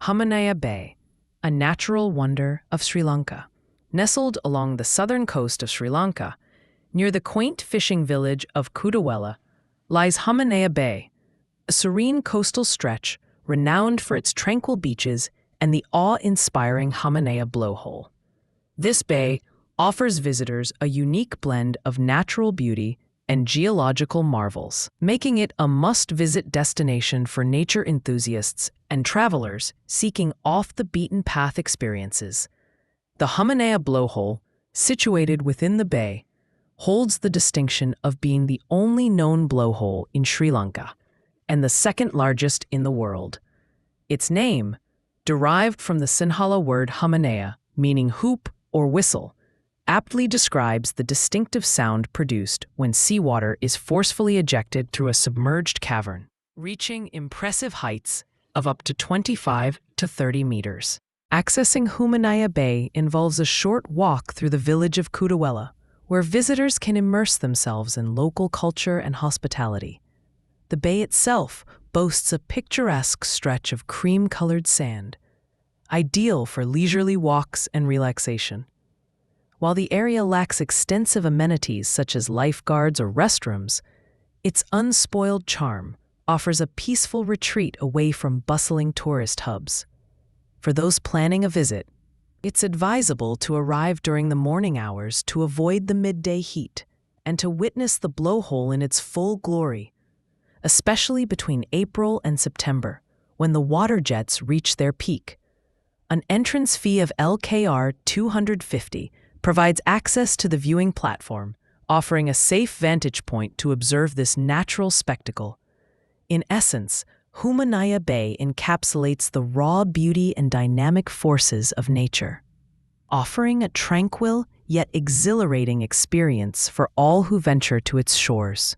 Hummanaya Bay, a natural wonder of Sri Lanka. Nestled along the southern coast of Sri Lanka, near the quaint fishing village of Kudawella, lies Hummanaya Bay, a serene coastal stretch renowned for its tranquil beaches and the awe-inspiring Hummanaya Blowhole. This bay offers visitors a unique blend of natural beauty and geological marvels, making it a must-visit destination for nature enthusiasts and travelers seeking off-the-beaten-path experiences. The Hummanaya Blowhole, situated within the bay, holds the distinction of being the only known blowhole in Sri Lanka and the second largest in the world. Its name, derived from the Sinhala word Hummanaya, meaning hoop or whistle, aptly describes the distinctive sound produced when seawater is forcefully ejected through a submerged cavern, reaching impressive heights of up to 25 to 30 meters. Accessing Hummanaya Bay involves a short walk through the village of Kudawella, where visitors can immerse themselves in local culture and hospitality. The bay itself boasts a picturesque stretch of cream-colored sand, ideal for leisurely walks and relaxation. While the area lacks extensive amenities such as lifeguards or restrooms, its unspoiled charm offers a peaceful retreat away from bustling tourist hubs. For those planning a visit, it's advisable to arrive during the morning hours to avoid the midday heat and to witness the blowhole in its full glory, especially between April and September, when the water jets reach their peak. An entrance fee of Rs 250 provides access to the viewing platform, offering a safe vantage point to observe this natural spectacle. In essence, Hummanaya Bay encapsulates the raw beauty and dynamic forces of nature, offering a tranquil yet exhilarating experience for all who venture to its shores.